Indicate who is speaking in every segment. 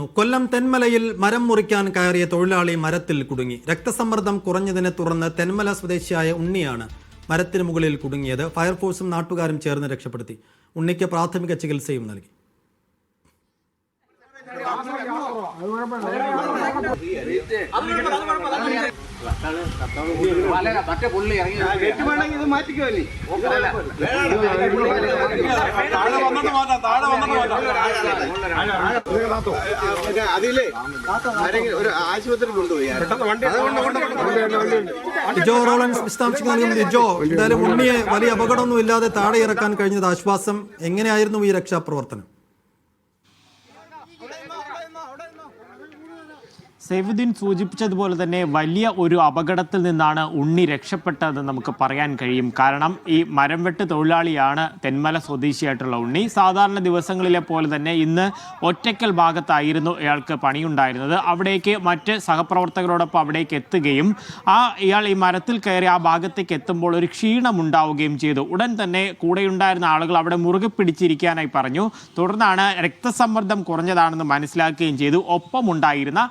Speaker 1: കൊല്ലം തെന്മലയിൽ മരം മുറിക്കാൻ കയറിയ തൊഴിലാളി മരത്തിൽ കുടുങ്ങി. രക്തസമ്മർദ്ദം കുറഞ്ഞതിനെ തുടർന്ന് തെന്മല സ്വദേശിയായ ഉണ്ണിയാണ് മരത്തിന് മുകളിൽ കുടുങ്ങിയത്. ഫയർഫോഴ്സും നാട്ടുകാരും ചേർന്ന് രക്ഷപ്പെടുത്തി. ഉണ്ണിക്ക് പ്രാഥമിക ചികിത്സയും നൽകി. ലിജോ റോളൻസ് വിശദാംശങ്ങൾ നൽകും. ലിജോ, എന്തായാലും ഉണ്ണിയെ വലിയ അപകടമൊന്നും ഇല്ലാതെ താഴെ ഇറക്കാൻ കഴിഞ്ഞത് ആശ്വാസം. എങ്ങനെയായിരുന്നു ഈ രക്ഷാപ്രവർത്തനം?
Speaker 2: സൈഫുദ്ദീൻ സൂചിപ്പിച്ചതുപോലെ തന്നെ വലിയ ഒരു അപകടത്തിൽ നിന്നാണ് ഉണ്ണി രക്ഷപ്പെട്ടതെന്ന് നമുക്ക് പറയാൻ കഴിയും. കാരണം ഈ മരം വെട്ട് തൊഴിലാളിയാണ് തെന്മല സ്വദേശിയായിട്ടുള്ള ഉണ്ണി. സാധാരണ ദിവസങ്ങളിലെ പോലെ തന്നെ ഇന്ന് ഒറ്റയ്ക്കൽ ഭാഗത്തായിരുന്നു ഇയാൾക്ക് പണിയുണ്ടായിരുന്നത്. അവിടേക്ക് മറ്റ് സഹപ്രവർത്തകരോടൊപ്പം അവിടേക്ക് എത്തുകയും ഇയാൾ ഈ മരത്തിൽ കയറി ആ ഭാഗത്തേക്ക് എത്തുമ്പോൾ ഒരു ക്ഷീണമുണ്ടാവുകയും ചെയ്തു. ഉടൻ തന്നെ കൂടെയുണ്ടായിരുന്ന ആളുകൾ അവിടെ മുറുകെ പിടിച്ചിരിക്കാനായി പറഞ്ഞു. തുടർന്നാണ് രക്തസമ്മർദ്ദം കുറഞ്ഞതാണെന്ന് മനസ്സിലാക്കുകയും ചെയ്തു. ഒപ്പമുണ്ടായിരുന്ന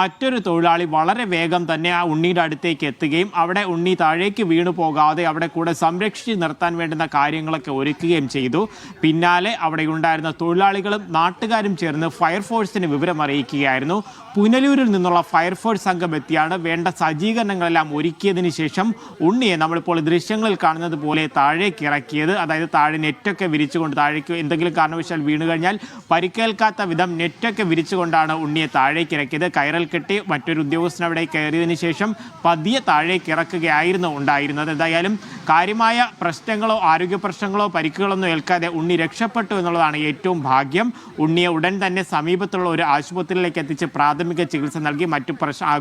Speaker 2: മറ്റൊരു തൊഴിലാളി വളരെ വേഗം തന്നെ ആ ഉണ്ണിയുടെ അടുത്തേക്ക് എത്തുകയും അവിടെ ഉണ്ണി താഴേക്ക് വീണു പോകാതെ അവിടെ കൂടെ സംരക്ഷിച്ച് നിർത്താൻ വേണ്ടുന്ന കാര്യങ്ങളൊക്കെ ഒരുക്കുകയും ചെയ്തു. പിന്നാലെ അവിടെ ഉണ്ടായിരുന്ന തൊഴിലാളികളും നാട്ടുകാരും ചേർന്ന് ഫയർഫോഴ്സിന് വിവരം അറിയിക്കുകയായിരുന്നു. പുനലൂരിൽ നിന്നുള്ള ഫയർഫോഴ്സ് സംഘം എത്തിയാണ് വേണ്ട സജ്ജീകരണങ്ങളെല്ലാം ഒരുക്കിയതിന് ശേഷം ഉണ്ണിയെ നമ്മളിപ്പോൾ ദൃശ്യങ്ങളിൽ കാണുന്നത് പോലെ താഴേക്ക് ഇറക്കിയത്. അതായത് താഴെ നെറ്റൊക്കെ വിരിച്ചുകൊണ്ട്, താഴേക്ക് എന്തെങ്കിലും കാരണവശാൽ വീണു കഴിഞ്ഞാൽ പരിക്കേൽക്കാത്ത വിധം നെറ്റൊക്കെ വിരിച്ചുകൊണ്ടാണ് ഉണ്ണിയെ താഴേക്ക് ഇറക്കിയത്. കയറൽ കെട്ടി മറ്റൊരു ഉദ്യോഗസ്ഥൻ അവിടെ കയറിയതിനു ശേഷം പതിയെ താഴേക്ക് ഇറക്കുകയായിരുന്നു ഉണ്ടായിരുന്നത്. എന്തായാലും കാര്യമായ പ്രശ്നങ്ങളോ ആരോഗ്യ പ്രശ്നങ്ങളോ പരിക്കുകളൊന്നും ഏൽക്കാതെ ഉണ്ണി രക്ഷപ്പെട്ടു എന്നുള്ളതാണ് ഏറ്റവും ഭാഗ്യം. ഉണ്ണിയെ ഉടൻ തന്നെ സമീപത്തുള്ള ഒരു ആശുപത്രിയിലേക്ക് എത്തിച്ച് പ്രാഥമിക ചികിത്സ നൽകി. മറ്റു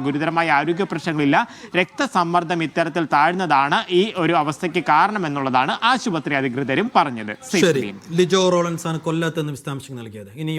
Speaker 2: ഗുരുതരമായ ആരോഗ്യ പ്രശ്നങ്ങളില്ല. രക്തസമ്മർദ്ദം ഇത്തരത്തിൽ താഴ്ന്നതാണ് ഈ ഒരു അവസ്ഥയ്ക്ക് കാരണമെന്നുള്ളതാണ് ആശുപത്രി അധികൃതരും പറഞ്ഞത്.
Speaker 1: ലിജോ റോളൻസ് ആണ് കൊല്ലത്ത് നിന്ന് വിശദാംശങ്ങൾ നൽകിയത്. ഇനി